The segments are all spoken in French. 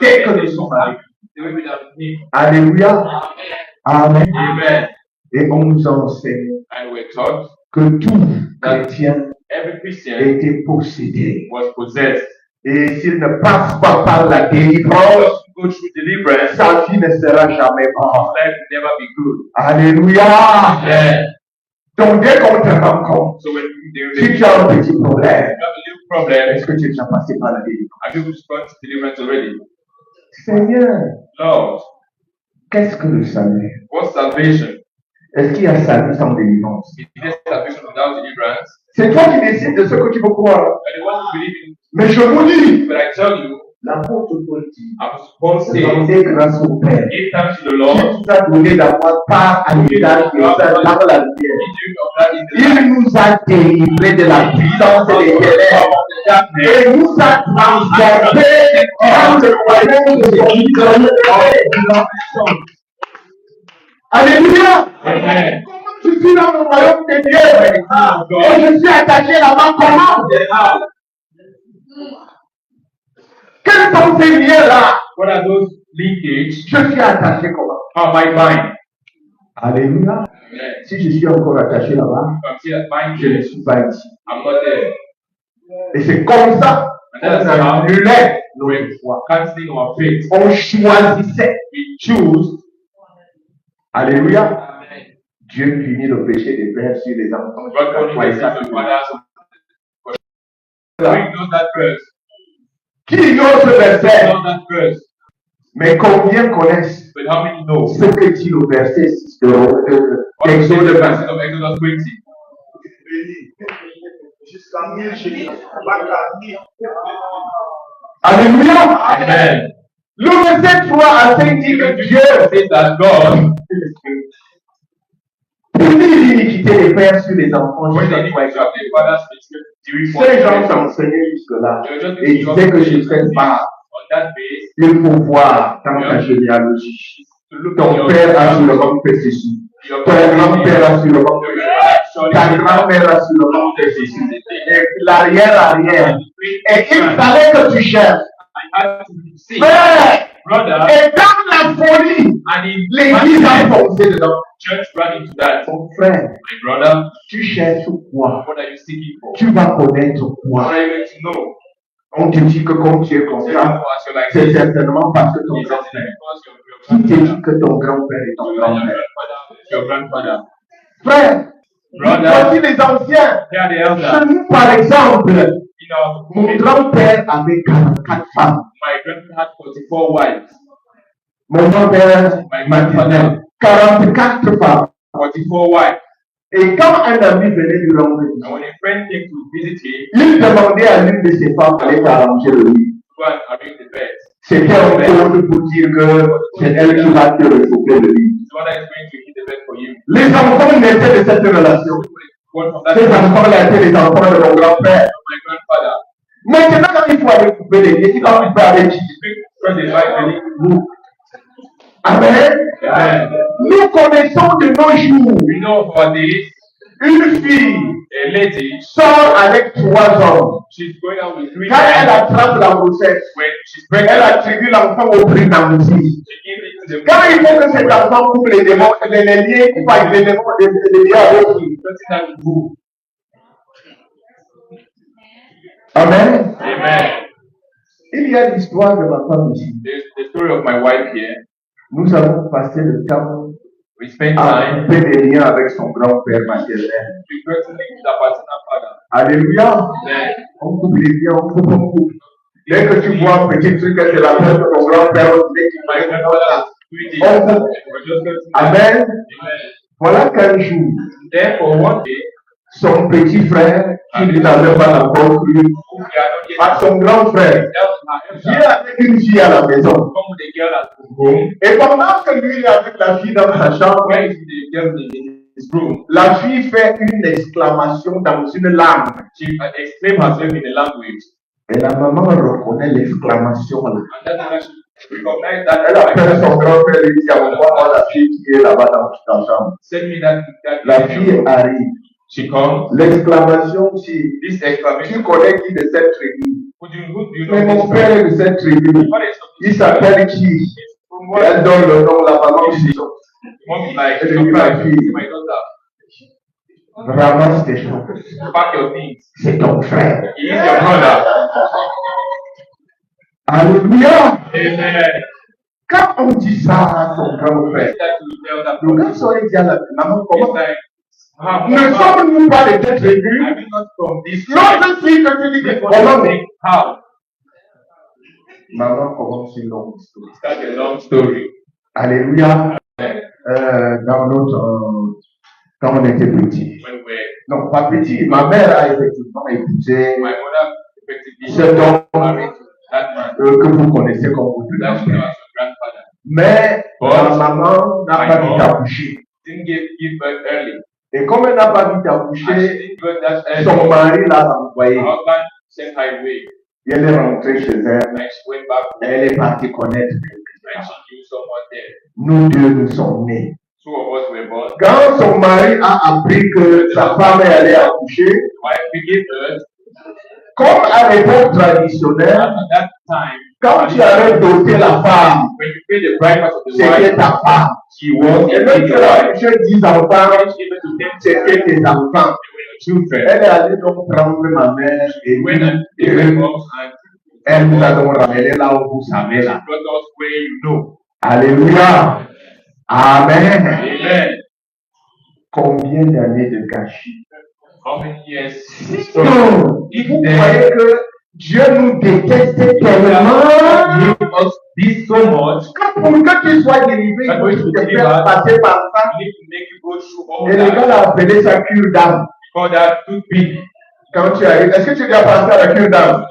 dès que nous sommes arrivés. Alléluia. Amen. Amen. Et on nous enseigne And we're taught que tout chrétien every Christian était possédé. was possessed. Et s'il ne passe pas par la délivrance, Go through deliverance, sa vie ne sera jamais bonne. life will never be good. Alléluia. Amen. Donc dès qu'on te rencontre, So when si tu as un petit problème, you have a little problem, est-ce que tu es déjà passé par la délivrance? have you gone to deliverance already? Seigneur, Lord, qu'est-ce que le salut? what's salvation? Est-ce qu'il y a salut sans délivrance? Is there salvation without deliverance? C'est toi qui décides de ce que tu veux croire. And the one who believe in, Mais je vous dis, but I tell you, l'apôtre Paul dit, Apostle Paul says, rendez grâce au Père give thanks to the qui Lord. nous a donné d'avoir part à l'héritage de sa dans la lumière. Il nous a délivrés de la puissance des ténèbres et nous a transformés dans le royaume de son Fils. Alléluia. Amen. Je suis dans le royaume de Dieu et je suis attaché là-bas comment? Quels sont ces liens-là? What are those linkages? Je suis attaché comment? How am I bind? Alléluia. Amen. Si je suis encore attaché là-bas, If I'm still bind je ne you, suis pas ici. I'm not there. Et c'est comme ça qu'on annulait nos foi. Canceling our faith. On choisissait. We choose. Alléluia. Amen. Dieu punit le péché des pères sur les enfants. God only the sins of fathers. We know that verse. Qui ignore ce verset? We know that verse. Mais combien connaissent But how many know? ce que dit le verset 6 What is the d'Exode verse 20? of Exodus 20? Alléluia. Amen. Le verset 3 à 5 dit que Dieu says that God, punit l'iniquité des pères sur les enfants. when they jusqu'à need to have the father's spirit, Ces gens s'enseignaient jusque-là et disaient que je sais pas. on that base, Il faut voir dans ta généalogie. to look Ton père a sûrement fait ceci. Ton grand-père a sûrement fait ceci. Ta grand-mère a sûrement fait ceci. Et l'arrière-arrière. Et il fallait que tu cherches. Frère, brother, et dans la folie, and in l'église a foncé dedans. church ran into that. Mon frère, My brother, tu cherches quoi? what are you seeking for? Tu vas connaître What quoi? are you going to know? On te dit que comme tu es comme Say, ça, as you're like c'est this, certainement parce que ton it's grand-père. because your Qui te grandfather, dit que ton grand-père est ton your grand-père? grandfather. Frère, Brother, voici les anciens. here are the Chez elders. nous, par exemple, You know, mon grand-père avait 44 femmes. my grandfather had 44 wives. Mon grand-père maternel, 44 femmes. 44 wives. Et quand un ami venait lui rendre And visite, when a friend came to visit him, il demandait à l'une de ses femmes d'aller arranger le lit. go and arrange the bed. C'était un code pour dire que c'est elle qui va te réchauffer le lit. The one that is going to hit the bed for you. Les enfants naissaient de cette relation. One from that Ces my enfants-là étaient les enfants de mon grand-père. grandfather. Maintenant, quand il faut aller couper les liens, il va couper avec qui? Because they fight really. Vous. Amen. Amen. Nous connaissons de nos jours We know for this, une fille a lady, sort avec 3 hommes. she's going out with 3 Quand elle men. attrape la grossesse, When she's elle pregnant, attribue l'enfant au prégnancy. she gives it to the Quand il faut que cet enfant coupe les démons, les liens, il va les démons, les liens avec lui. person that will go. Amen. Amen. Il y a l'histoire de ma femme ici. There's the story of my wife here. Nous avons passé le temps We spent à time couper les liens avec son grand-père maternel. to get to link with our paternal father. Alléluia. Then, On coupe les liens, on coupe, on coupe. Dès que tu vois un petit truc que c'est la fête de ton grand-père, on dit qu'il my va grandfather was doing this. Oh. We're just going to Amen. Amen. Voilà qu'un jour, Therefore, one day, son petit frère, qui n'avait pas encore cru, we are not yet à son grand frère, vient avec une fille à la maison. come with a girl at home. Et pendant que lui est avec la fille dans sa chambre, Where is the girl in his room? la fille fait une exclamation dans une langue. She exclaimed herself in a language. Et la maman reconnaît l'exclamation là. And that's when she recognized that. Elle appelle son grand-père et dit, envoie-moi la fille qui est là-bas dans ta chambre. Send me that La fille arrive. She comes. L'exclamation, si This exclamation, tu connais qui de cette tribu, Who do you Mais know mon this père person? est de cette tribu. What is Il s'appelle qui? from Elle what? donne le nom, la maman dit. Mom is like, Elle your dit ma friend, fille, my daughter, ramasse tes choses. pack your things. C'est ton frère. He is your brother. Alléluia. Amen. Quand on dit ça à son grand frère, That you tell that le gars saurait dire à la maman it's comment? like, Ne sommes-nous pas de cette tribu? I will not from this tribe. L'autre fille que tu dis que Before comment? you think how? Maman commence une longue histoire. That's a long story. Alléluia. Dans notre, quand on était petit. When we Non, pas petit. Ma mère a effectivement épousé my mother effectively cet homme married that man. que vous connaissez comme votre That's grand-père. your grandfather. Mais ma maman n'a pas vite accouché. Didn't give birth early. Et comme elle n'a pas vite And accouché, she didn't give birth that early. son mari l'a Her renvoyée. husband sent her away. Et elle est rentrée chez elle. And she went back home Elle est partie connaître. and she knew someone there. Nous deux, nous sommes nés. Two of us were born. Quand son mari a appris que sa femme est allée accoucher, Wife gave birth. comme à l'époque traditionnelle, At that time, quand tu avais doté la femme, when you pay the bride price of the c'était wife, ta femme. she was Et a même si elle a wife. accouché 10 enfants, When she gave birth to them, c'était tes enfants. they were your children. Elle est allée donc prendre ma mère et When they et were born and elle nous a donc ramené là où vous savez she là. brought us where you know. Alléluia. Amen. Amen. Combien d'années de gâchis? How many years? Non. If Vous they croyez que Dieu nous déteste tellement give us this so much, que pour que tu sois délivré, il faut que tu te fasses passer par ça. we need to make you go through all Et le gars that. l'a appelé sa cure d'âme. For that to be Quand tu arrives, est-ce que tu dois passer à la cure d'âme?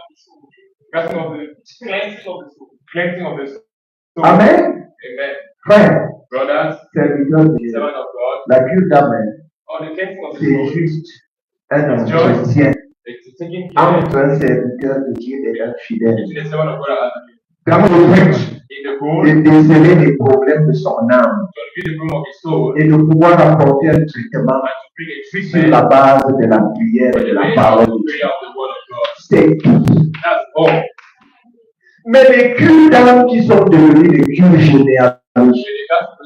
cleansing of the cleansing of the soul. Cleansing of the soul. Amen. Amen. Frère, Brothers, serviteur de Dieu, servant of God, la cure d'âme, or the cleansing of the c'est soul. juste un entretien It's taking care entre un serviteur de Dieu et un fidèle. between the servant of God and Dans le but in the goal de déceler les problèmes de son âme to be the room of his soul et de pouvoir apporter un traitement and to bring a sur treatment la base de la prière for et the de la way of parole the de Dieu. prayer of the word of God. C'est tout. That's all. Mais les cures d'âme qui sont devenues des cures généalogiques,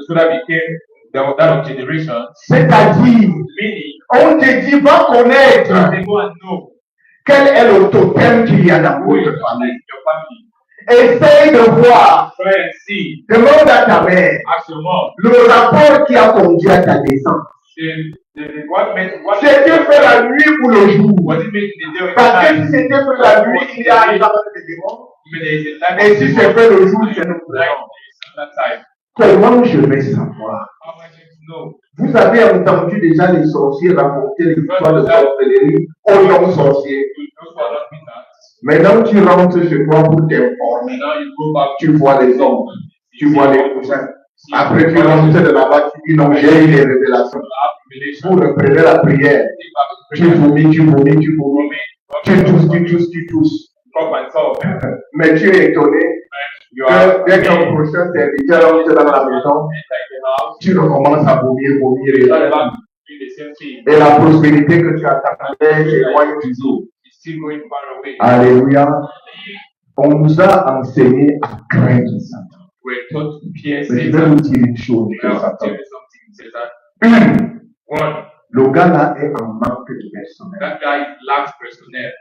So that became that of generation, c'est-à-dire, meaning on te dit, va connaître they go and know quel est le totem qu'il y a dans who is votre famille. your family. Essaye de voir, Try and see. demande à ta mère Ask your mom. le rapport qui a conduit à ta naissance. What C'était fait la nuit ou le jour? was it made in the day or in the Parce que night? si c'était fait la nuit, il y a un genre de démon. But there is a time Et of si the c'est month, fait le jour, and c'est nous. there is another time. Comment je vais savoir? How am I going to know? Vous avez entendu déjà les sorciers raconter l'histoire de sorcellerie aux non-sorciers. Those who are not without. Maintenant, tu rentres chez toi pour t'informer. And now you go back Tu vois les hommes, tu vois les cousins. Après, tu rentres de là-bas, tu dis non, j'ai eu des révélations. Vous reprenez la prière. Tu vomis, tu vomis, tu vomis. Tu tousses, tu tousses, tu tousses. Mais tu es étonné que dès qu'un prochain serviteur entre dans la maison, tu recommences à vomir, vomir. Et la prospérité que tu attendais s'éloigne toujours. Alléluia. On nous a enseigné à craindre Satan. Mais je vais vous dire une chose sur Satan. Le gars là est en manque de personnel. That guy lacks personnel.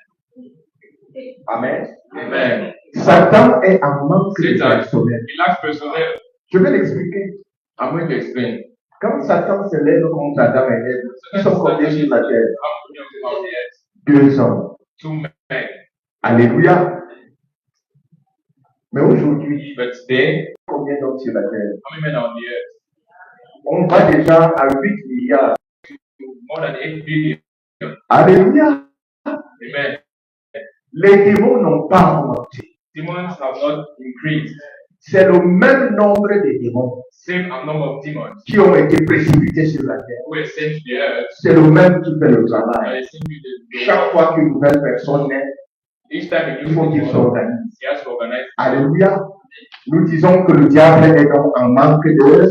Amen. Amen. Satan est en manque de Satan, personnel. he lacks personnel. Je vais l'expliquer. I'm going to explain. Quand Satan se lève contre Adam et Ève, ils sont combien sur la terre? How many of them are there? 2 hommes. 2 men. Alléluia. Mais aujourd'hui, But today, combien d'hommes sur la terre? how many men are on the earth? On va déjà à 8 milliards. More than 8 billion. Alléluia. Amen. Les démons n'ont pas augmenté. Demons have not increased. C'est le même nombre de démons Same number of demons qui ont été précipités sur la terre. who are sent to the earth. C'est le même qui fait le And travail. they seem to be the Chaque fois qu'une nouvelle personne naît, each time a il new faut qu'il demon, s'organise. he has to organize. Alléluia. Nous disons que le diable est donc en manque de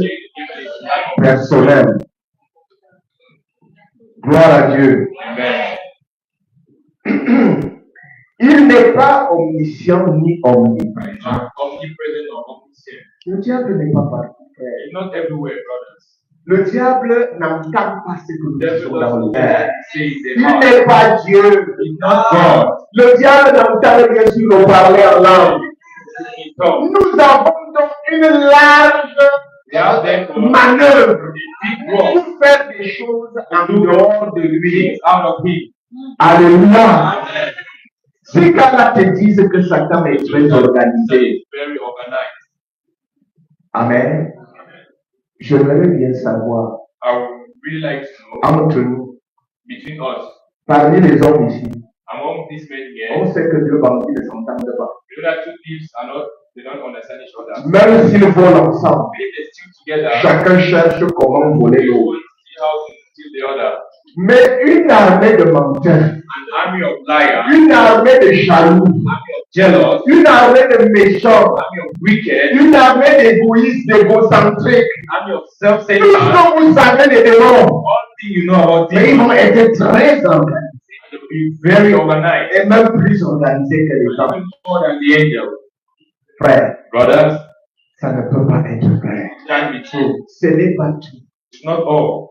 personnel. Gloire à Dieu. Amen. Il n'est pas omniscient ni omniprésent. Not omnipresent or omniscient. Le diable n'est pas partout, frère. He's not everywhere, brothers. Le diable n'entend pas ce que nous Devil disons dans le doesn't cœur. say the Il heart. n'est pas Dieu. He's not God. Le diable n'entend rien sur nos parler en langue. He talks. Nous avons donc une large We have therefore manœuvre a big work pour faire des choses en dehors de lui. out of him. Alléluia. Amen. Si Galates te disent que Satan est très organisé, It's very organized. amen, j'aimerais bien savoir I would really like to know entre nous, between us, parmi les hommes ici, among these men on here, sait que deux bandits ne s'entendent pas. we know that two thieves are not, they don't understand each other. Même s'ils volent ensemble, If they stick together, chacun cherche comment voler they l'autre. will see how to steal the other. Mais une armée de menteurs, An army of liars, une armée de jaloux, army of jealous, une armée de méchants, army of wicked, une armée d'égoïstes, d'égocentriques. army of Tout ce self-centered. que vous savez des démons, All thing you know about mais ils demons, vont être très organisés they will be very organized, et même plus organisés que les hommes. even more than the angels. Frère, Brothers, ça ne peut pas être vrai. it can't be true. Ce n'est pas tout. It's not all.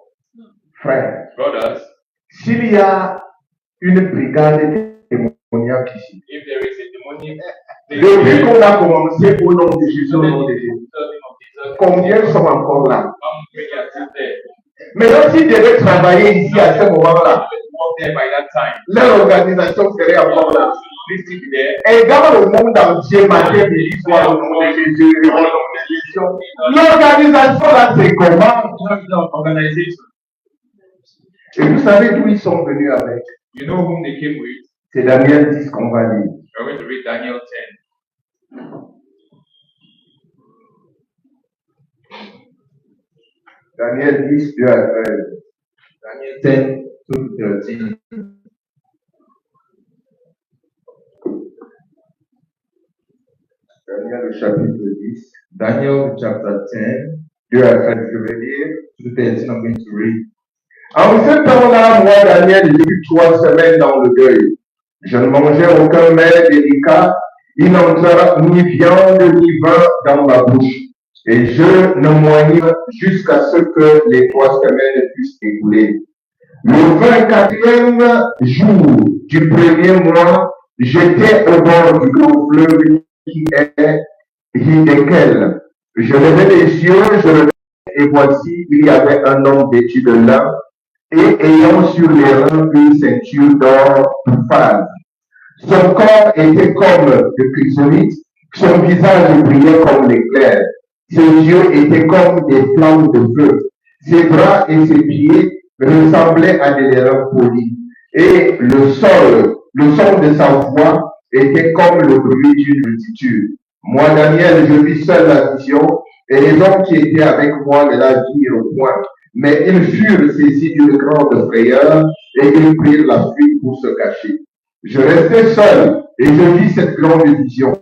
Frère, Brothers, s'il y a une brigade démoniaque ici, if there is a demonic thing depuis here, qu'on a commencé au nom de Jésus, au then nom de in Jésus, the name of Jesus, combien sont encore là? how many are still there? Maintenant, s'ils devaient travailler ici à ce moment-là, Let's walk there by that time. leur organisation serait encore là. Please keep it there. Et dans le monde entier, matin, midi, soir, au nom de Jésus, au nom de Jésus, l'organisation là, c'est comment? Organization. Et vous savez d'où ils sont venus avec? You know whom they came with? C'est Daniel 10 qu'on va lire. We're going to read Daniel 10. Daniel 10, 2 à 13. Daniel 10, 2 à 13. Daniel le chapitre 10. Daniel chapter 10, 2 à 13, je vais lire. to 13, I'm going to read. En ce temps-là, moi, Daniel, j'ai eu 3 semaines dans le deuil. Je ne mangeais aucun mets délicat. Il n'entra ni viande ni vin dans ma bouche. Et je ne moignis jusqu'à ce que les 3 semaines puissent écouler. Le 24e jour du premier mois, j'étais au bord du grand fleuve qui est Hiddekel. Je levai les yeux, je regardai, et voici, il y avait un homme vêtu de lin et ayant sur les reins une ceinture d'or phase. Son corps était comme de chrysolite, son visage brillait comme l'éclair, ses yeux étaient comme des flammes de feu, ses bras et ses pieds ressemblaient à des lèvres polis, et le son de sa voix était comme le bruit d'une multitude. Moi, Daniel, je vis seul la vision, et les hommes qui étaient avec moi ne la virent point. Mais ils furent saisis d'une grande frayeur, et ils prirent la fuite pour se cacher. Je restai seul, et je vis cette grande vision.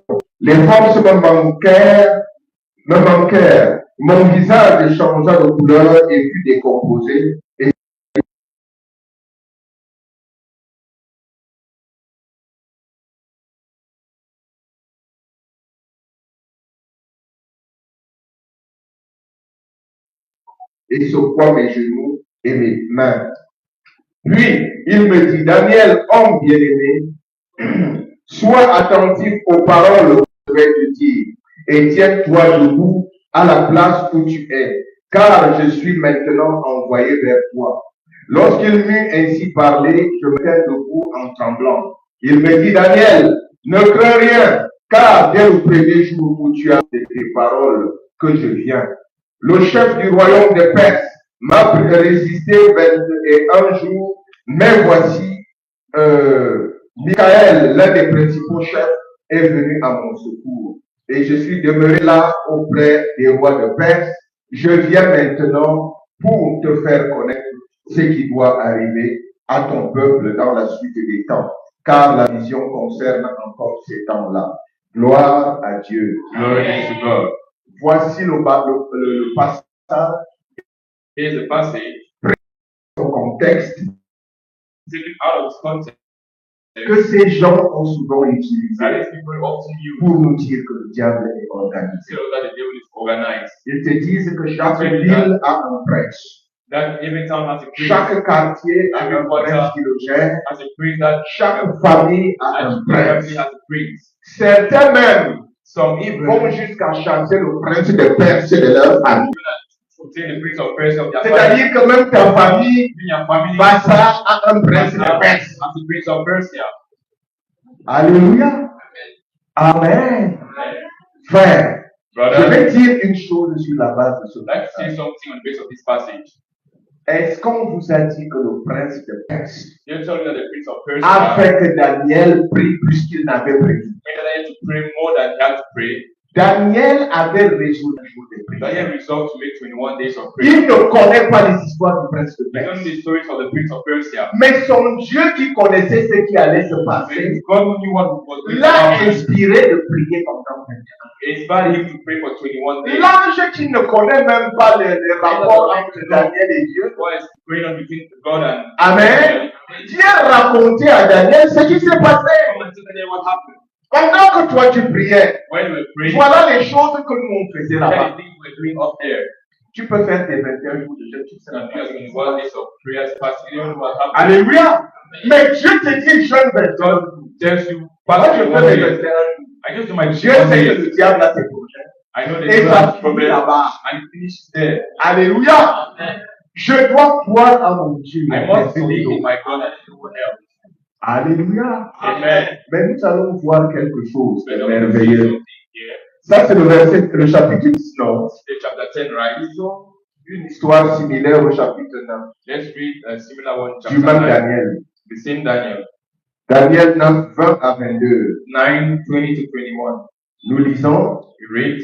Les forces me manquèrent. Mon visage changea de couleur et fut décomposé. Et secoua mes genoux et mes mains. Puis, il me dit, Daniel, homme bien-aimé, sois attentif aux paroles que je vais te dire et tiens-toi debout à la place où tu es, car je suis maintenant envoyé vers toi. Lorsqu'il m'eut ainsi parlé, je me tins debout en tremblant. Il me dit, Daniel, ne crains rien, car dès le premier jour où tu as tes paroles que je viens, le chef du royaume de Perse m'a résisté 21 jours, mais voici, Michael, l'un des principaux chefs, est venu à mon secours. Et je suis demeuré là auprès des rois de Perse. Je viens maintenant pour te faire connaître ce qui doit arriver à ton peuple dans la suite des temps, car la vision concerne encore ces temps-là. Gloire à Dieu. Glory to God. Voici le passage, Here's the passage son contexte, taken out of its context que ces gens ont souvent utilisé that these people often use pour nous dire que le diable est organisé. to tell that the devil is organized. Ils te disent que chaque ville a un prince. That every town has a priest, Chaque quartier a un prince qui le gère. has a priest, that Chaque famille a un every family prince. has a priest. Certains même Some ils even vont jusqu'à chanter le prince de Perse de leur famille. say the prince of Persia of their family. C'est-à-dire que même ta famille, Even your family Bassa a un prince de Perse. has the prince of Persia. Alléluia. Amen. Frère, je Brother, vais dire une chose sur la base de ce I'd like to say passage. something on the base of this passage. Est-ce qu'on vous a dit que le prince de Perse They tell you that the prince of a Persia fait que Daniel prie plus qu'il n'avait prévu? made Daniel to pray more than he had to pray. Daniel avait résolu le jour des prières. Daniel resolved to make 21 days of prayer. Il ne connaît pas les histoires du prince de He don't know Perse. the stories of the prince of Persia. Mais son Dieu qui connaissait ce qui allait se passer When God who knew what was going to l'a happen, inspiré de prier pendant 21 ans. inspired him to pray for 21 days. L'ange qui ne connaît même pas les rapports entre Daniel et Dieu. What is going on between God and Amen. Dieu racontait à Daniel ce qui s'est passé. Come and tell Daniel what happened. Pendant que toi tu priais, When we were praying, voilà les choses que nous on faisait what là-bas. the things we were doing up there. Tu peux faire tes 21 jours de jeûne, tu sais And pas. we are doing 21 days of prayers, fasting, you don't know what happened. Alléluia. Mais Dieu te dit jeûne 21 jours. God tells you, Moi fast je 21 fais mes days. 21 jours. I just do my Dieu 21 sait que days. le diable a ses projets. I know the Et devil ça has finit problems là-bas. and it finishes there. Alléluia. Je dois croire à mon Dieu. I must believe in my God and no one else. Alléluia. Amen. Mais nous allons voir quelque chose de But I want to say merveilleux. something here. Ça, c'est le chapitre 19. It's chapter 10, right? Disons une histoire similaire au chapitre 9 Let's read a similar one, du chapter même 9. Daniel. The same Daniel. Daniel 9, 20 à 22. 9, 20 to 21. Nous lisons. We read.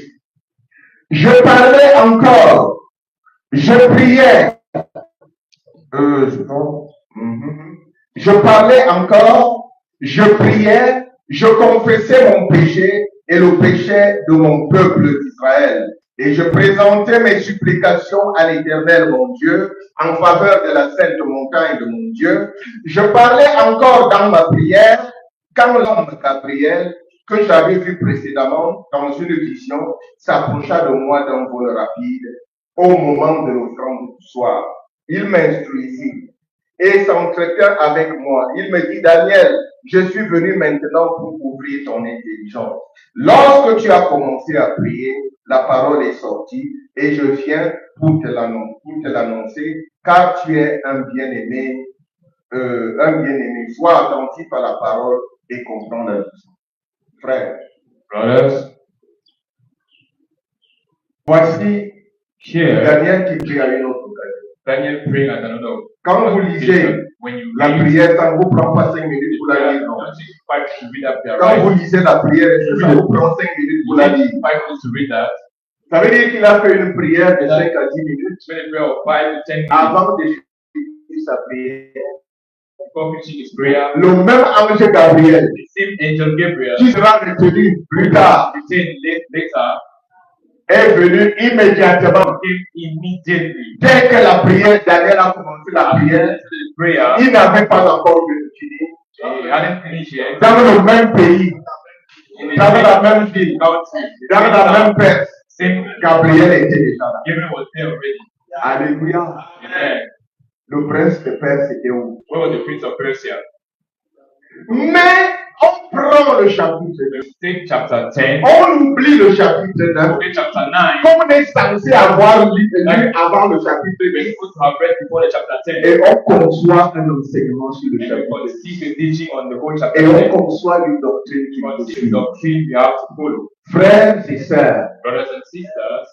Je parlais encore. Je priais. C'est bon. Je parlais encore. Je priais. Je confessais mon péché et le péché de mon peuple d'Israël. Et je présentais mes supplications à l'Éternel, mon Dieu, en faveur de la sainte montagne de mon Dieu. Je parlais encore dans ma prière, quand l'homme Gabriel, que j'avais vu précédemment dans une vision, s'approcha de moi d'un vol rapide au moment de l'offrande du soir. Il m'instruisit et s'entretint avec moi. Il me dit, Daniel, je suis venu maintenant pour ouvrir ton intelligence. Lorsque tu as commencé à prier, la parole est sortie et je viens pour te l'annoncer, car tu es un bien-aimé. Sois attentif à la parole et comprends la vision. Frère, Brothers, voici here, Daniel qui prie à une autre occasion. Daniel praying at another. Quand vous lisez When you la read, prière, ça ne vous prend pas 5 minutes pour la lire, non. don't take 5 to read that there, Quand right? vous lisez la prière, ça vous prend 5 minutes pour la You lire. take 5 minutes to read that. Ça veut dire qu'il a fait une prière de 5 à 10 minutes It's been a prayer of 5 to 10 minutes avant de finir sa prière. before finishing his prayer. Le même ange Gabriel The same angel Gabriel, qui sera retenu plus tard written later, est venu immédiatement. came immediately. Dès que la prière, Daniel a commencé la prière, After the prayer, il n'avait pas encore fini. he hadn't finished yet. Dans le même pays, In the dans la same même ville, country, dans la même Perse, same Gabriel était déjà là. Gabriel was there already. Alléluia. Amen. Le prince de Perse était où? Where was the prince of Persia? Mais on prend le chapitre 9. Take chapter 10. On oublie le chapitre 9. Take chapter 9. Comme on est censé avoir lu avant le chapitre We're 10. supposed to have read before the chapter 10. Et on conçoit un enseignement sur le And we chapitre want to 10. see the teaching on the whole Et chapter on 10. conçoit une doctrine We qui want nous to see the suit. doctrine we have to follow. Frères et sœurs, Brothers and sisters,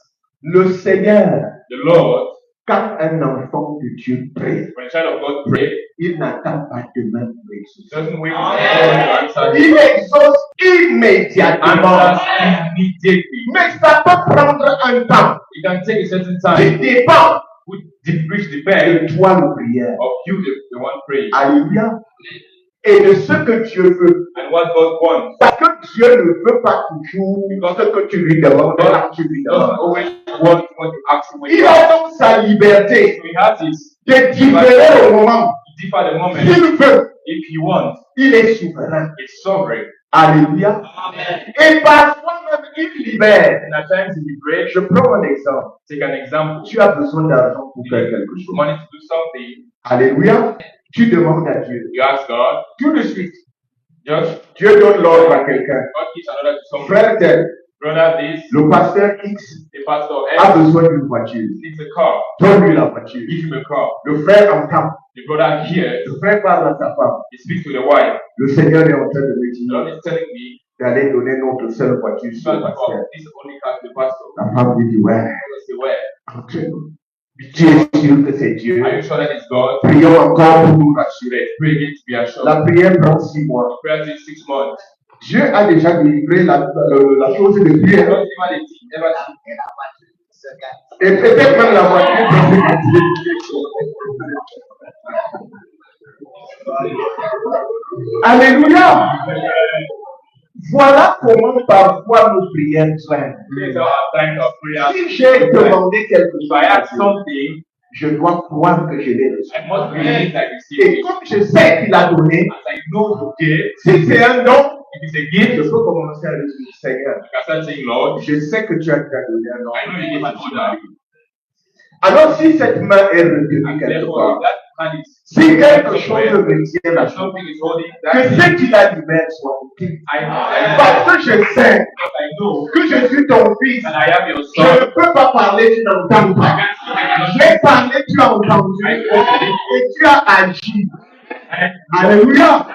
le Seigneur, the Lord, quand un enfant de Dieu prie, when a child of God prays, il n'attend pas demain pour exaucer. doesn't wait for God to answer Il him. exauce immédiatement. Answers immediately. Mais ça peut prendre un temps It can take a certain qui time, dépend which depends de toi le prière. of you, the one praying, Alléluia. Et de ce que Dieu veut. and what God wants. Parce que Dieu ne veut pas toujours ce que tu lui demandes quand tu lui He doesn't demandes. always want what you ask him when Il you a ask. donc sa liberté So he has his de différer au moment. differ the moment. S'il veut, If he wants, il est souverain. he's sovereign. Alléluia. Amen. Et parfois même, il libère. And at times he liberates. Je prends un exemple. Take an example. Tu as besoin d'argent pour faire quelque chose. Money to do something. Alléluia. Tu demandes à Dieu. You ask God. Tout de suite, Just Dieu donne l'ordre à quelqu'un. God gives another to someone. Frère tel, Brother, this, le pasteur X the pastor a X besoin d'une voiture. needs a car. Donne-lui la voiture. Give him a car. Le frère entend. The brother hears. Le frère parle à sa femme. He speaks to the wife. Le Seigneur est en train de me The dire Lord is telling me, d'aller donner notre seule voiture sur le pasteur. this only car to the pastor. La femme lui dit, ouais, I say, where? entre nous. Tu es sûr que c'est Dieu. Are you sure that it's God? Prions encore pour nous rassurer. Pray again to be assured. La prière prend 6 mois. Prayer takes 6 months. Dieu a déjà délivré la chose de prière. God never did it, never did. Et peut-être même la voiture dans ce quartier. Alléluia. Voilà comment parfois nos prières traînent. These are our times of prayer. Si j'ai demandé quelque If I ask chose, something, je dois croire que je l'ai reçu. I must believe that I receive Et it. comme je sais qu'il a donné, As I know you gave, si c'est un don, if it's a je gift, peux commencer à le dire, Seigneur, you can start saying, Lord, je sais que tu as déjà donné un don. I know you gave an order. Alors si cette main est retenue And quelque therefore, part, that hand is si quelque chose retient la if chose, something is holding que that, ce qu'il a libéré soit ôté. I know Parce que je sais I know que je suis ton fils. that I am your Je ne son. peux pas parler, tu n'entends pas. J'ai parlé, tu as entendu. Et tu as agi. Alléluia.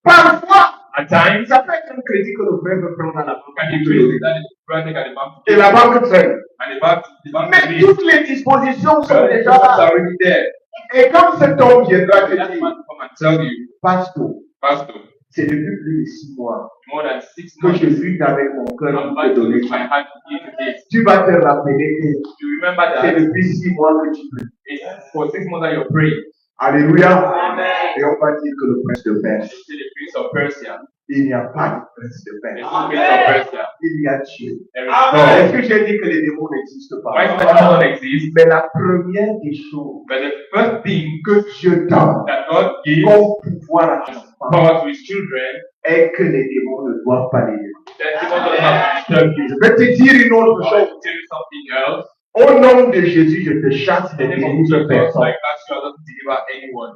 Parfois, At times, ça peut être un crédit que le frère veut prendre à la banque. and the grace that is granted at the bank, Et la banque traîne. and the bank Mais believes toutes les dispositions sont that the déjà documents là. are already there. Et quand cet homme viendra te That dire, man come and tell you, pasteur, Pastor, c'est depuis plus de 6 mois more than 6 que months, je lutte avec mon cœur I'm pour te about to donner use my ça. hand to give you this. Tu vas te rappeler que You remember c'est that depuis 6 mois que tu pries. it's for 6 months that you're praying. Alléluia. Amen. Et on va dire que le prince de Perse, To the prince of Persia. il n'y a pas de prince de There's Perse. no prince of Persia. Il y a Dieu. There is Est-ce God. que j'ai dit que les démons n'existent Why pas? does that not exist? Mais la première des choses But the first thing que Dieu donne that God gives comme pouvoir à son enfant power to his children, est que les démons ne doivent pas les démons. that demons don't have to disturb you. Je vais te dire une autre I chose. will tell you something else. Au nom de Jésus, je te chasse In des the name of délivres Jesus, personnes. like that, you are not to deliver anyone.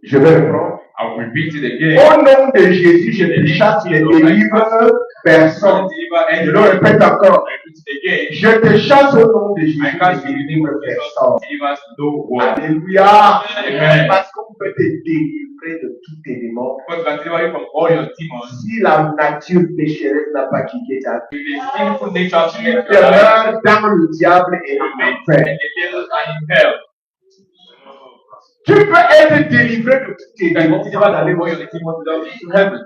Je vais reprendre. I will repeat it again. Au nom de Jésus, je te chasse les délivres personnes. Don't deliver Je le anyone. répète encore. I repeat it again. Je te chasse au nom de Jésus I can't les be the name délivres of Jesus personnes. to deliver no one. Alléluia. Amen. Parce qu'on peut te délivrer de tous tes démons. God can deliver you from all your demons. Si la nature pécheresse n'a pas quitté ta vie, With the sinful nature to make tu your life, demeures dans le diable et you en remain enfer. in the devil and in hell. Tu peux être délivré de tous tes You can démons deliver sans aller all au your ciel. demons without going to heaven.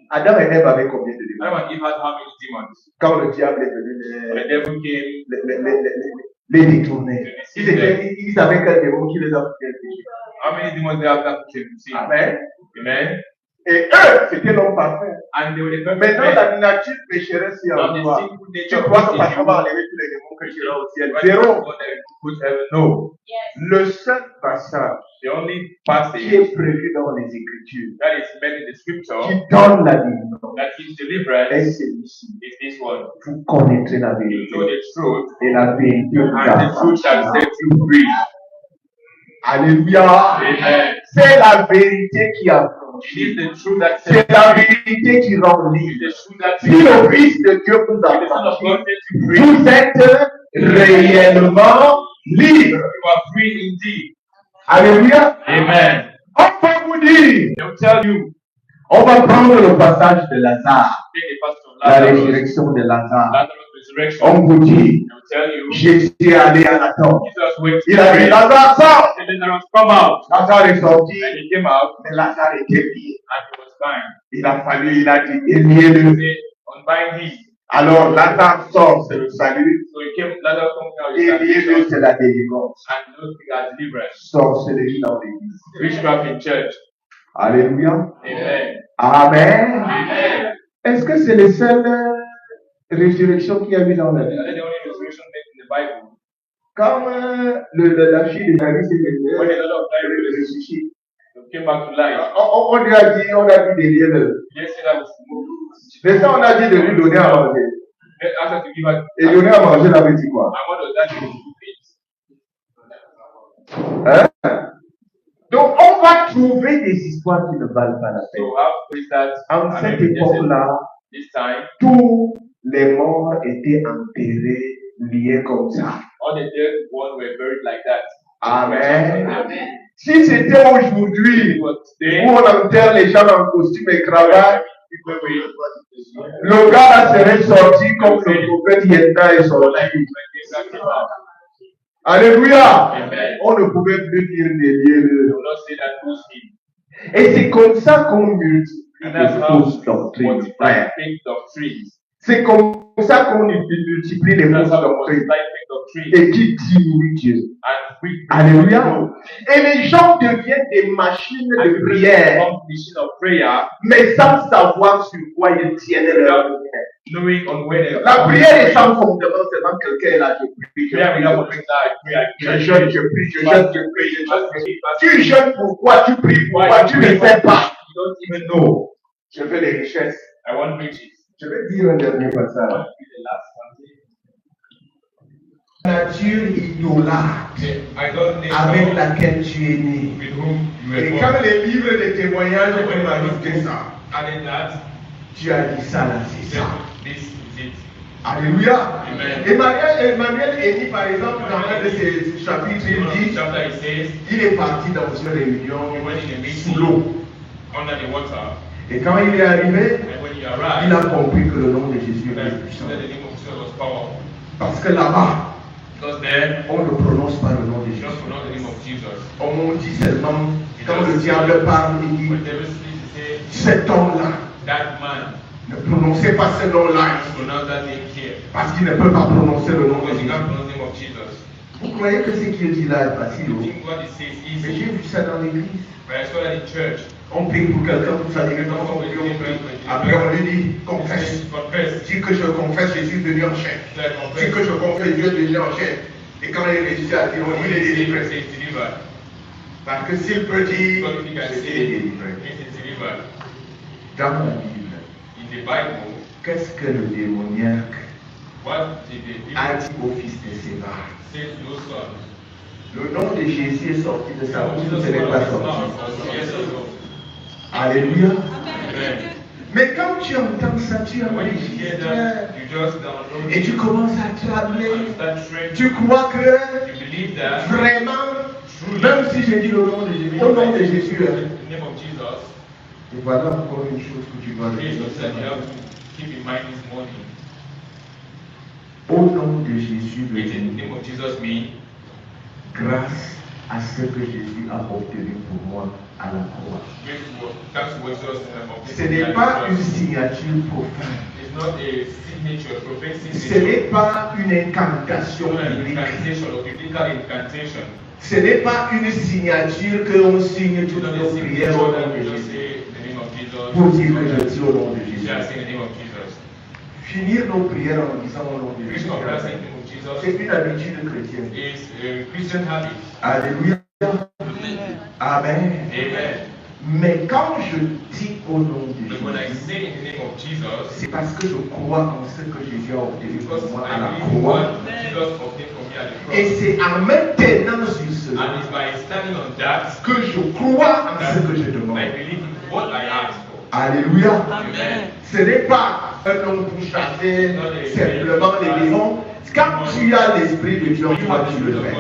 Adam et Ève avaient combien de démons? Adam and Eve had how many demons? Quand le diable est venu The devil came. les détourner, ils savaient quel démon qui les a fait pécher. How many demons they have that came to see? Amen. Amen. Et eux, c'était l'homme parfait. And they were the perfect Maintenant, men. la nature pécheresse est Now en the toi. sinful Tu nature crois que is parce in qu'on va you. enlever tous les démons que tu iras au ciel. When you Zéro. go there, put heaven. No. Le seul passage The only qui passage est prévu dans les Écritures, that is meant in the scripture qui donne la délivrance, that gives est deliverance celui-ci. is this one. Vous connaîtrez la You know vérité. the truth, Et la vérité vous and the truth shall affranchira. set you free. Alléluia. Amen. C'est la vérité qui It affranchit. is the truth that C'est sets la you free. vérité qui rend It libre. is the truth that Si sets you le free. Fils de Dieu vous If the Son of affranchit, God sets you free, vous êtes réellement libre. you are free indeed. Alléluia. Amen. On peut vous dire, They will tell you, on va prendre le passage de Lazare, take the passage of la Lazarus, résurrection de Lazare. Lazarus' resurrection. On vous dit, They will tell you, Jésus est allé à la tombe. Jesus went to Il a dit, pray. Lazare sort. And Lazarus come out. Lazare est sorti, And he came out mais Lazare était lié. and he was dying. Il a fallu, il a dit, éliez-le. He said, unbind him. Alors Lazare sort, c'est le salut. So he came, Lazarus coming out with Éliez-le, salvation, c'est la délivrance. and those things are deliverance. Sorcellerie dans l'église. Witchcraft in church. Alléluia. Amen. Amen. Amen. Est-ce que c'est les seules résurrections qu'il y a eu dans la Are Bible? they the only resurrection made in the Bible? Comme la fille de David s'est When réveillée, the Lord of elle David est ressuscitée. came back to life. On lui a dit des liens. Yesterday was moved. Mais ça, on a dit de lui donner à manger. Asked her to give her. Et donner à manger, la veut dire quoi? And what does that mean to eat? Hein? Donc, on va trouver des histoires qui ne valent pas la peine. So how is that? En cette époque-là, This time, tous les morts étaient enterrés, liés comme ça. all the dead ones were buried like that. Amen. Si c'était aujourd'hui, où on enterre les gens en costume et cravate, le gars là serait sorti comme le prophète Yenda est sorti. Alléluia. Amen. On ne pouvait plus dire des lieux. Do not say that those things. Et c'est comme ça qu'on multiplie And les that's how fausses doctrines, multiply frère. fake doctrines. C'est comme ça qu'on multiplie les That's fausses how we doctrines multiply fake doctrines. et qui diminue Dieu. And we Alléluia. Et les gens deviennent des machines and de we prière, become machine of prayer, mais sans savoir sur quoi ils tiennent leur prière. knowing on where they La prière est sans fondement, seulement quelqu'un est là, je prie, je prayer prie, without putting that prayer. je jeûne, je prie, je jeûne, je prie, je jeûne. Tu jeûnes pourquoi? Tu pries pourquoi? Tu ne sais pas. You don't even Non. Je veux les richesses. I want riches. Je vais dire un dernier I passage. want to be the last one. Nature idolâtre The idol avec nation laquelle tu es né. with whom you Et were quand born. les livres de témoignages ont ajouté ça, Added that, tu as dit ça là, he c'est said, ça. this is it. Alléluia. Amen. Emmanuel est dit par exemple dans un de ses chapitres, In il one of the dit, chapter it says, il est parti dans une réunion he went in a sous meeting l'eau. under the water, Et quand il est arrivé, and when he il arrived, a compris que le nom de Jésus that était puissant. the name of Jesus was powerful. Parce que là-bas, Because there, on ne prononce pas le nom de you just Jésus. pronounce the name of Jesus. On dit seulement, quand le diable parle, il dit, When devil speaks, he says, cet homme-là, that man, ne prononcez pas ce nom-là, just pronounce that name here. parce qu'il ne peut pas prononcer le nom de Because you Jésus. can't pronounce the name of Jesus. Vous croyez que ce qu'il dit là est facile? You Oh? think what he says is Mais easy, j'ai vu ça dans l'église. but I saw that in church. On prie pour quelqu'un, pour sa guérison, on prie, on prie. Après on lui dit, confesse. Confess. Dis que je confesse Jésus venu en chair. That Dis que confess. je confesse Dieu venu en chair. Et quand il est ressuscité à dire, on dit, il est délivré. Say it's delivered. Parce que s'il peut dire, Because if you can c'est say qu'il est délivré. it's delivered. Dans la Bible, In the Bible, qu'est-ce que le démoniaque what did the people a dit au fils de Séba? say to those sons? Le nom de Jésus est sorti de sa bouche, ce n'est Jesus pas was sorti. not years ago. Alléluia. Amen. Mais quand tu entends ça, tu as When you hear that, you just download et it tu commences à trembler. and start trembling. Tu crois que You believe that vraiment, même si j'ai dit le nom de Jésus, au nom de Jésus, in the name of Jesus, et voilà encore une chose que tu dois here's dire. something that you have to keep in mind this morning. Au nom de Jésus, le It in the Dieu, name of Jesus means grâce à ce que Jésus a obtenu pour moi à la croix. thanks to what Jesus Ce n'est pas une signature profonde. It's not a signature, a prophetic Ce signature. n'est pas une incantation It's not an biblique. incantation or biblical incantation. Ce n'est pas une signature que l'on signe It's toutes not nos a prières signature au nom that de we just Jésus. say the name of Jesus. Pour dire que je dis au nom de You Jésus. just say the name of Jesus. Finir nos prières en disant au nom de Jésus. Reaching of prayer saying the name of Jesus C'est une habitude chrétienne. is a Christian habit. Alléluia. Amen. Amen. Mais quand je dis au nom de But when I Jésus, say in the name of Jesus, c'est parce que je crois en ce que Jésus a obtenu because pour moi à I la believe croix. what Jesus obtained for me at the cross. Et c'est en me tenant sur cela And it's by standing on that que je crois en ce que je I demande. believe in what I ask for. Alléluia. Amen. Ce n'est pas un homme pour chasser simplement les démons. Quand tu as l'Esprit de Dieu en toi, tu le fais.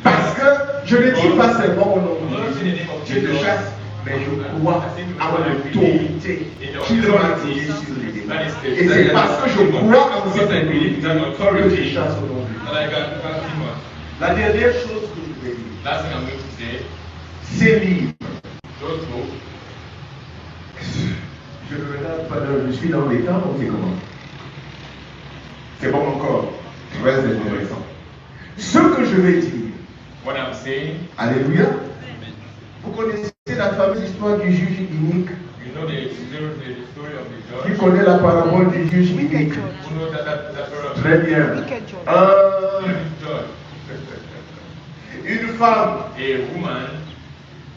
Parce que je ne dis pas seulement au nom de Jésus, je te chasse, mais je crois en l'autorité qu'il m'a donné sur les démons. Et c'est parce que je crois en cette autorité que je chasse au nom de Dieu. But I got demons. La dernière chose que je vais dire, Last thing I'm going to say, ces livres, those books, je ne regarde pas l'heure, je suis dans les temps, donc c'est comment? C'est bon encore, très intéressant. Ce que je vais dire, what I'm saying, alléluia, vous connaissez la fameuse histoire du juge unique. you know the story of the Qui judge. connaît la parabole du juge unique? Who knows that story of Très bien. the judge? Une femme A woman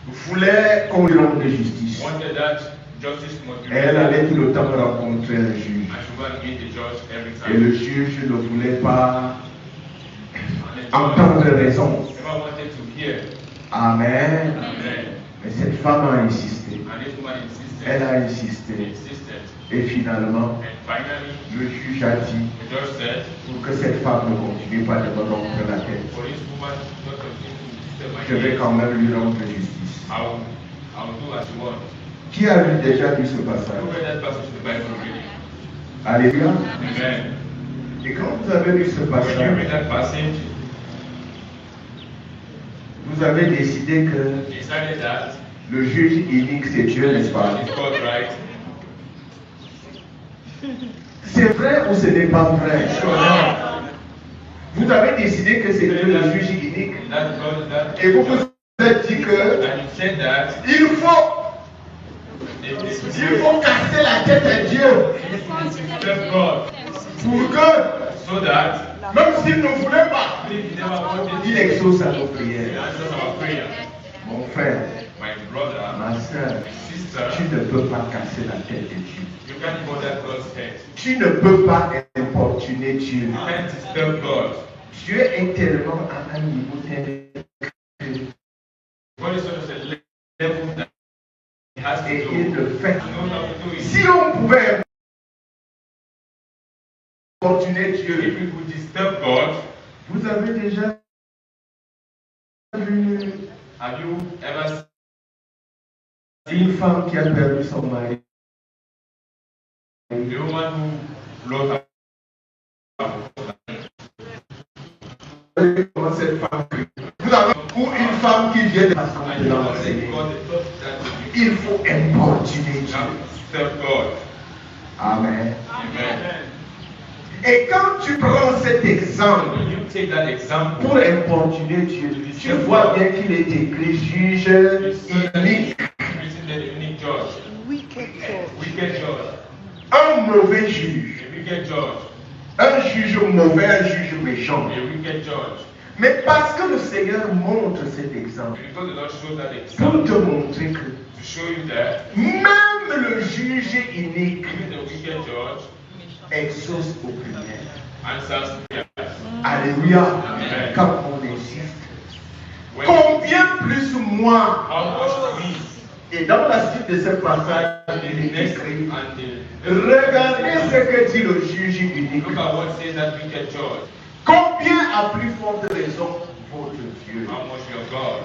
voulait qu'on lui rende justice. wanted that justice must be Elle rendered. allait tout le temps rencontrer un juge. And she go and meet the judge every Et time. le juge ne voulait pas And the judge entendre raison. never wanted to hear. Amen. Amen. Mais cette femme a insisté. And this woman insisted. Elle a insisté. Insisted. Et finalement, And finally, le juge a dit, the judge said, pour que cette femme ne continue pas de me rompre la tête, for this woman to not continue to disturb my je vais case, quand même lui rendre justice. I will do as you want. Qui a lu déjà lu ce Who passage? read that passage in the Bible already? Alléluia. Amen. Et quand vous avez lu ce When you passage, read that passage, vous avez décidé que you decided that le juge unique c'est Dieu, n'est-ce pas? it's God, right? C'est vrai ou ce n'est pas vrai? Sure. Vous avez décidé que c'est Dieu le juge unique. That God, that. Et vous vous êtes dit que And you said that il faut it casser la tête à Dieu disturb God, pour que, so that même s'il ne voulait pas, if he never wanted, il exauce à nos he prières. answers our prayer. Mon frère, My brother, ma soeur, my sister, tu ne peux pas casser la tête de Dieu. you can't bother God's head. Tu ne peux pas importuner Dieu. You can't disturb God. Dieu est tellement à un niveau tel que God is such a level that he has to et do. il le fait. He knows how to do it. Si on pouvait importuner Dieu, If we could disturb God, vous avez déjà vu have you ever une femme qui a perdu son mari? seen the woman who lost her Comment cette femme crie? Vous avez ou une femme qui vient de la and santé you dans know le that Seigneur. God the thought that Il faut importuner you Dieu. have to disturb God. Amen. Amen. Et quand tu prends cet exemple When you take that example, pour importuner Dieu, tu vois bien qu'il est écrit juge unique. written there, the unique judge, Wicked thought. wicked judge, Un mauvais juge. a wicked judge, Un juge mauvais, un juge méchant. a wicked judge. Mais parce que le Seigneur montre cet exemple, Because the Lord showed that pour example te montrer que to show you that même le juge unique even the wicked judge exauce aux prières. answers prayers. Alléluia. Amen. Quand on insiste. When, Combien plus moi? how much we Et dans la suite de ce passage, in il the est next écrit, and the regardez ce que dit le juge unique. look at what says that wicked judge. Combien à plus forte raison votre Dieu? How much your God?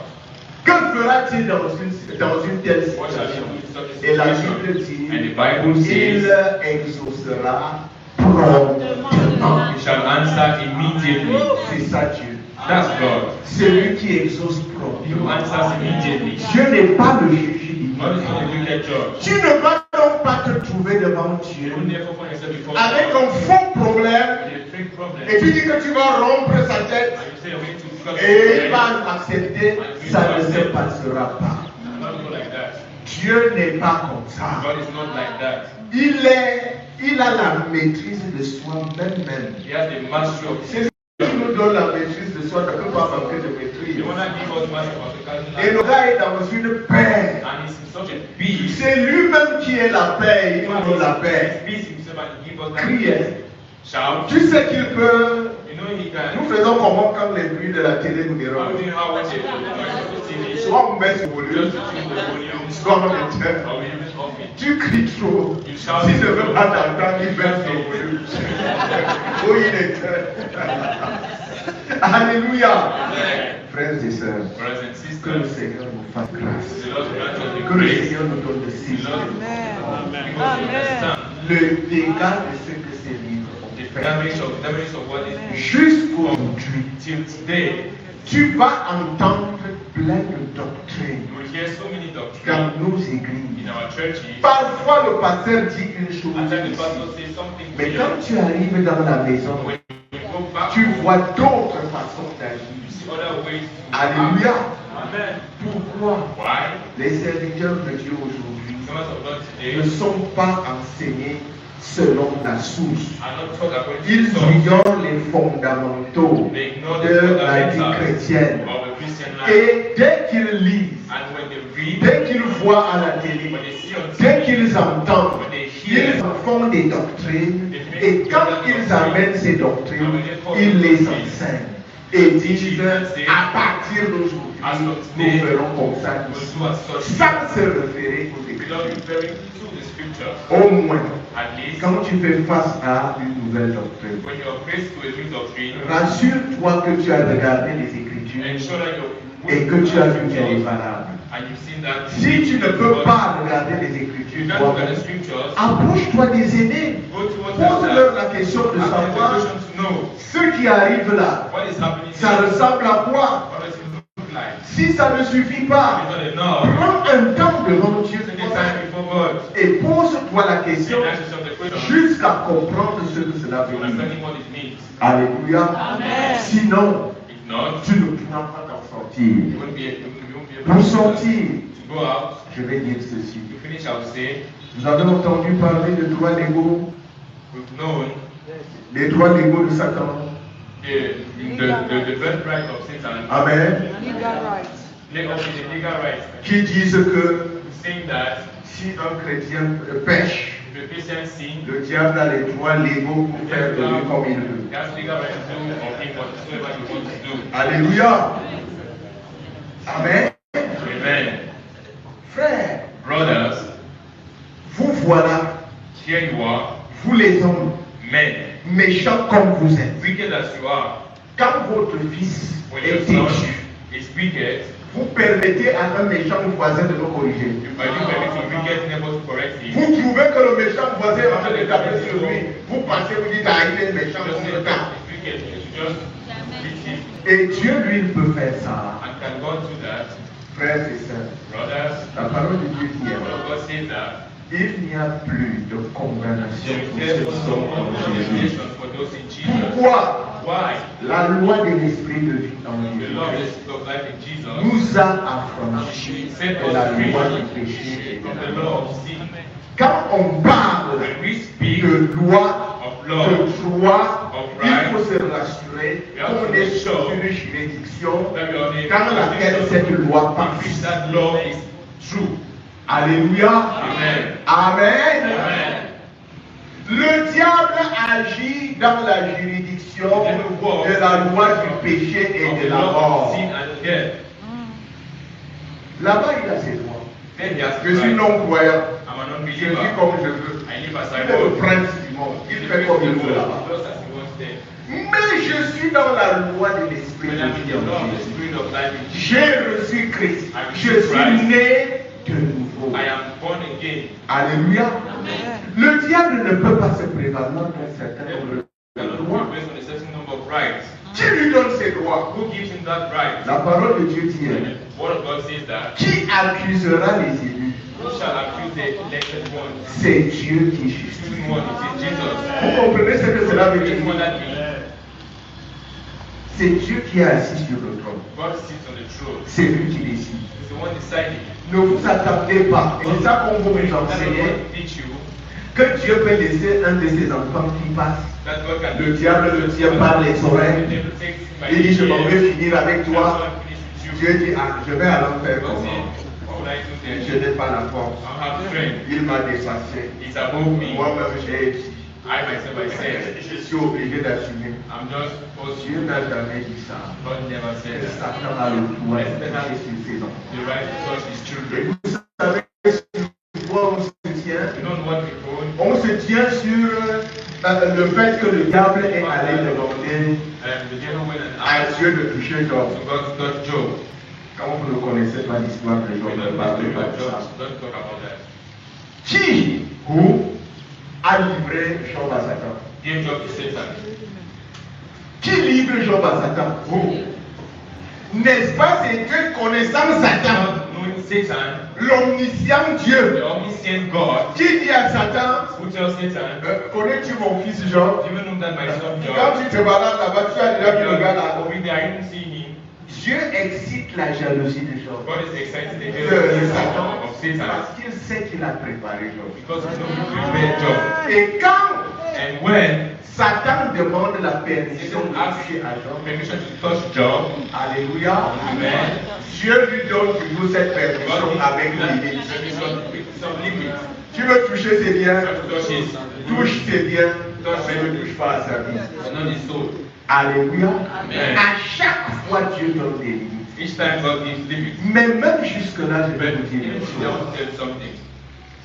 Que fera-t-il dans une telle What shall situation? he do in such a Et la situation? Bible dit, And the Bible il says exaucera promptement. he shall answer immediately. C'est ça Dieu. That's God. Celui qui exauce He promptement. answers immediately. Dieu n'est pas le juge unique. God is not a wicked judge. Tu ne vas donc pas te trouver devant Dieu You will never find yourself before avec God un faux problème with a fake problem. et tu dis que tu vas rompre sa tête And you say you're going to discuss et il it. va accepter, ça ne se passera pas. Not go like that. Dieu n'est pas comme ça. God is not like that. Il a la maîtrise de soi même. He has the mastery of Si Dieu nous donne la maîtrise de soi, ça ne peut pas manquer de maîtrise. He will not give us mastery of the Et le gars est dans une paix. and he's in such a peace. C'est lui-même qui est la paix, il nous donne la paix. Peace himself and give us that Criez. shout. Tu sais qu'il peut. You know he can. Nous faisons comment quand les bruits de la télé nous How dérangent? do you how watch it? TV. Soit on met sur le volume, Just to tune the volume. soit on éteint. Or we even off it. Tu cries trop. You shout. S'il ne veut pas t'entendre, il baisse son volume. Ou il éteint. Alléluia. Amen. Frères et sœurs, Brothers and que le sisters, Seigneur nous fasse grâce. the Lord grant us the Que le grace. Seigneur nous donne le The signe. Lord Amen. give us the understand. Le dégât de ce que ces livres ont The fait. damage of what is Jusqu'aujourd'hui, till today. tu vas entendre plein de doctrines You will hear so many doctrines dans nos églises. in our churches. Parfois, le pasteur dit une chose, At times the pastor says something mais here. quand tu arrives dans la maison, When you go back, tu vois d'autres façons d'agir. you see other ways to Alléluia. Amen. Pourquoi Why? les serviteurs de Dieu aujourd'hui Servants of God today ne sont pas enseignés selon la source? are not taught according to Ils the source. ignorent les fondamentaux They ignore de the la vie fundamentals chrétienne. of the Christian life. Et dès qu'ils lisent, And when they read, dès qu'ils voient à la télé, when they see on dès TV, qu'ils entendent, when they hear, ils font des doctrines et quand ils amènent ces doctrines, ils les enseignent et disent à partir d'aujourd'hui, nous ferons comme ça ici, sans se référer aux without Écritures. referring to the scriptures, Au moins, at least quand tu fais face à une nouvelle doctrine, when you're faced to a new doctrine, rassure-toi que tu as regardé les Écritures ensure that you're et que tu as vu qu'elle est valable. and you've seen that. Si tu ne peux pas regarder les you Écritures, don't look at the scriptures, approche-toi des aînés. go to what Pose-leur la question de ask them the savoir question to know ce qui arrive là, what is happening ça here. ressemble à quoi? What does it look like? Si ça ne suffit pas, It's not enough. prends un temps devant Dieu Take the time before God et pose-toi la question and ask yourself the question, jusqu'à comprendre ce que cela veut dire. understanding what it means. Alléluia. Sinon, If not, tu ne pourras pas t'en sortir. you won't be able Pour to sortir, go out. je vais dire ceci. To finish, I would say, Vous avez entendu parler de droits légaux, we've known des droits légaux de Satan. the birthright of Satan. Amen. Legal rights. The legal rights. Qui disent que Saying that si un chrétien pêche, if a Christian sin, le diable a les droits légaux pour faire de lui comme il veut. he has legal right to do of him whatsoever he wants to do. Alléluia. Amen. Amen. Frères, Brothers, vous voilà, here you are, vous les hommes, men, méchants comme vous êtes. wicked as you are. Quand votre fils When est your son têtu, is wicked, vous permettez à un méchant voisin de nous corriger. you permit to wicked neighbor to correct him. Vous trouvez que le méchant voisin est en train de taper sur lui. Vous pensez, vous dites, ah, il est méchant Just comme say le that cas. it's wicked. You should just beat him. Et Dieu, lui, il peut faire ça. And can God do that? Frères et sœurs, Brothers, la parole de Dieu dit, the word of God says that il n'y a plus de condamnation there pour is ceux qui sont no en Jésus. condemnation for those in Jesus. Pourquoi? Why? La loi de l'esprit de vie en The Jésus law of the spirit of life in Jesus nous a affranchis set de la us free loi du péché et from de the la law mort. of sin. Quand on parle When we speak de loi, of law, de droit, of il right, faut se rassurer we have to qu'on est make sur sure une juridiction that we are in dans laquelle cette loi in which passe. that law is true. Alléluia. Amen. Amen. Amen. Le diable agit dans la juridiction de la loi du péché et Of de the la law of mort. sin and death. Là-bas, il a ses droits. Then he has Je suis right. non-croyant. I'm an Je vis unbeliever. comme je veux. I live as I Il est le want. prince du monde. Il fait comme il veut là-bas. Just as he wants there. Mais je suis dans la loi de l'esprit When de I'm in vie the en law of the Jésus. spirit of life in Jesus, J'ai reçu Christ. I Je received suis Christ. né de nouveau. I am born again. Alléluia. Le diable ne peut pas se prévaloir d'un certain nombre Cannot de be droits. based on a certain number of rights. Qui lui donne ses droits? Who gives him that right? La parole de Dieu dit, The word of God says that qui accusera les élus? who shall accuse the elected ones? C'est Dieu qui Choosing justifie. one, it is Jesus. Vous comprenez ce que cela veut This is what dire? that means. C'est Dieu qui est assis sur le trône. God sits on the throne. C'est lui qui décide. He's the one deciding. Ne vous attendez pas. Et c'est ça qu'on vous That is enseignait. what teach you Que Dieu peut laisser un de ses enfants qui passe. that God can Le diable le tient par les oreilles. The devil takes him by Il dit, je m'en the vais ears. finir avec That's toi. why I finish with you. Dieu dit, ah, je vais à l'enfer God comment? said, what would I do Je then? n'ai pas la force. I don't have strength. Il m'a dépassé. He's above me. Moi-même, j'ai dit. I myself, I said, Je suis obligé d'assumer. I'm just supposed Dieu to. n'a jamais dit ça. God never said Que that. Satan a le droit de toucher sur ses enfants. The right to touch his Et children. vous savez sur quoi on se tient? You don't want to go. On se tient sur le fait que le diable est allé demander The devil went and à asked Dieu de toucher Job. to God to touch Job. Quand vous ne connaissez pas l'histoire de Job, We ne don't parlez pas talk de ça. Job. Don't talk about that. Qui, vous, a livré Job à Satan? Give Job to Satan. Qui livre Job à Satan? Vous. N'est-ce pas c'est Dieu connaissant Satan, God knowing Satan, l'omniscient the Dieu, omniscient God, qui dit à Satan, who tells Satan, connais-tu mon fils Job? do you know that my son Quand Job, tu te balades là-bas, tu as déjà vu le gars là. over there, I didn't see him. Dieu excite la jalousie de Job. God is excited the De jealousy Satan, of Satan parce qu'il sait qu'il a préparé Job. because he knows he prepared Job. Et quand And when Satan demande la permission Jesus de asked toucher Adam, permission to touch Job, alléluia, Amen. Dieu lui donne toujours cette permission God avec gave that limite. permission with some limits. Tu veux toucher ses biens, To touch his touche ses biens, mais ne touche pas à sa vie. but not his soul. Alléluia. Amen. À chaque fois, Dieu donne des limites. Each time God gives limits. Mais même jusque-là, je vais But vous dire even une if they chose. want to tell something,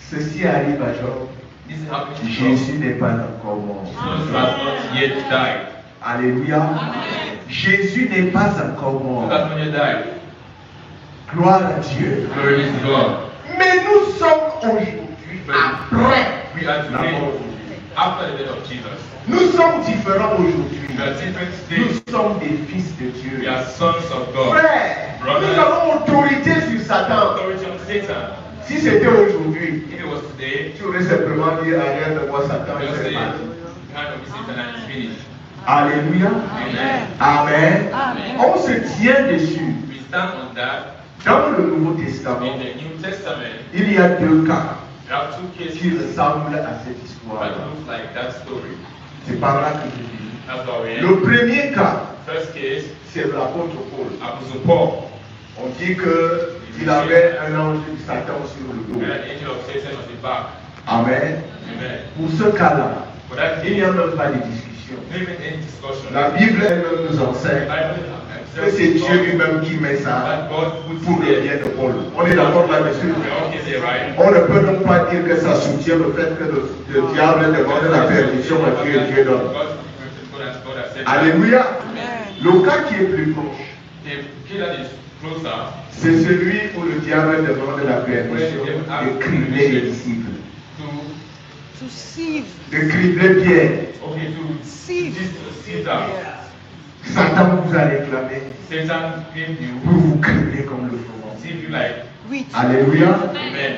Ceci arrive à Job. this is happening to Job. Jésus n'est pas encore mort. Jesus has not yet died. Alléluia. Jésus n'est pas encore Jesus mort. has not yet died. Gloire à Dieu. Glory be to God. Mais nous sommes aujourd'hui après We are la today mort. after the death of Jesus. Nous sommes différents aujourd'hui. We are different Nous today. sommes des fils de Dieu. We are sons of God. Frère, nous avons autorité sur Satan. Authority on Satan. Si c'était aujourd'hui, If it was today, tu aurais simplement dit arrière de moi Satan. we'll je say, sais pas. hand of Satan and it's finished. Alléluia. Amen. Amen. On se tient dessus. We stand on that. Dans le Nouveau Testament, In the New Testament, il y a deux cas there are two qui cases ressemblent à cette histoire. that look like that story. C'est par là que je dis. That's why we Le end. premier cas, First case, c'est l'apôtre Paul. Apostle Paul. On dit qu'il avait un ange de Satan sur le We dos. had an angel of Satan on the back. Amen. Amen. Pour ce cas-là, For that il n'y case, a même pas de discussion. not even any discussion. La Bible elle-même nous The enseigne Bible que c'est Dieu lui-même qui met ça that God puts pour le there. bien de Paul. On est d'accord là-dessus? We're all there, right? On ne peut donc pas dire que ça soutient le fait que le diable demande la permission à Dieu et Dieu donne. God has said that. Alléluia. Le cas qui est plus proche, The key that is closer c'est celui où le diable demande la permission de cribler les disciples, to To sieve. de cribler Pierre. okay to Sieve. Caesar. Satan vous a réclamé Satan came pour you, vous cribler comme le froment. see if you like. Wheat. Alléluia. Amen.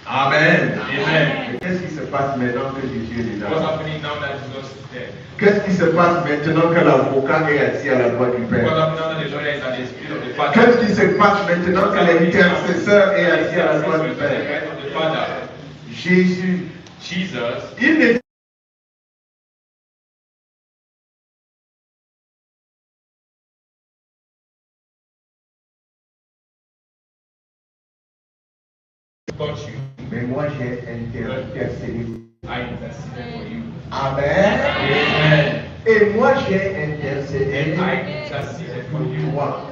Amen. Amen. Mais qu'est-ce qui se passe maintenant que Jésus est What's là? happening now that Jesus is dead? Qu'est-ce qui se passe maintenant que l'avocat est assis à la droite du What's Père? happening now that the lawyer is at the spirit of the Father? Qu'est-ce qui se passe maintenant que l'intercesseur est assis à la droite du At the Père? right of the Father. Jésus, Jesus, il n'est touch you. mais moi j'ai intercédé. I interceded for you. Amen. Amen. Et moi j'ai intercédé I interceded for pour you. toi.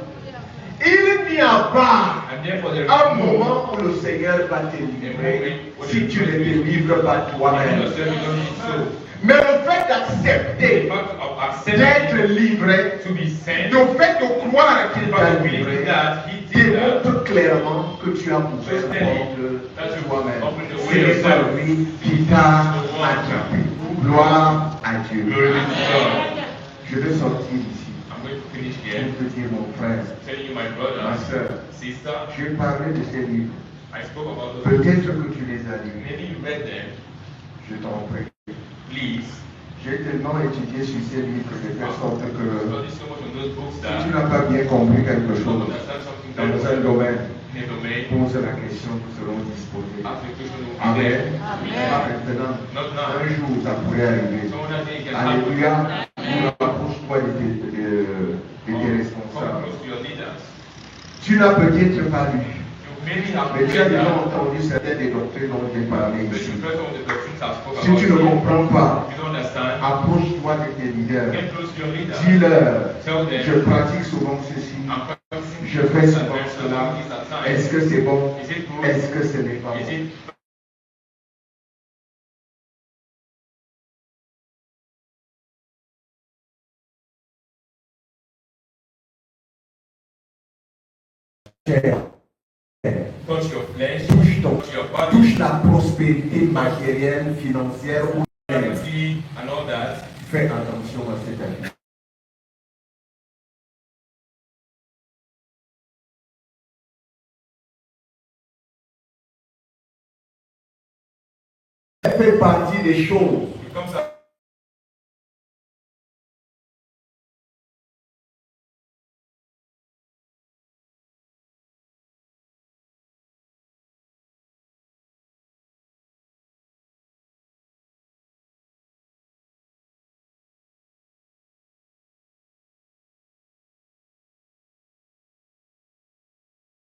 Il n'y a pas And therefore there un is no moment où le Seigneur va te livrer si tu ne te livres pas in toi-même. yourself you don't need so. Mais le fait The d'accepter fact of d'être accepting livré, to be sent, le fait de croire qu'il the t'a fact of livré, believing that he did that, démontre clairement que tu as ouvert la porte de toi-même. Ce n'est pas lui qui t'a attrapé. Gloire à Dieu. glory be to God. Je vais sortir ici I'm going to finish here. pour te dire, mon frère, Telling you, my ma brother, soeur, sister, je parlais de ces livres. I spoke about those. Peut-être que tu les as lus. Maybe you read them. Je t'en prie. Please. J'ai tellement étudié sur ces livres de telle sorte que Study so much on those books si that tu n'as pas bien compris quelque you don't chose understand something dans very un well domaine, in a domain. pose la question, nous serons disposés. Application will be Amen. there. Pas maintenant. Not now. Un jour, ça pourrait arriver. Someone that day can happen. Alléluia. Nous rapproche-toi de tes Come responsables. close to your leaders. Tu n'as peut-être pas lu, You maybe have mais tu as read déjà that. entendu certaines des doctrines dont j'ai parlé But ici. you first of the doctrines I spoke Si about. tu ne comprends pas, If you don't understand, approche-toi de tes leaders. get close to your leader. Dis-leur, Tell them, je pratique souvent ceci. I'm practicing Je fais this souvent and cela. this at times. Est-ce que c'est bon? Is it good? Est-ce que ce n'est pas Is bon? it touch your flesh, Touche ton, touch your body, touche la prospérité matérielle, financière ou energy, and all that? fais attention à cette année. Elle fait partie des choses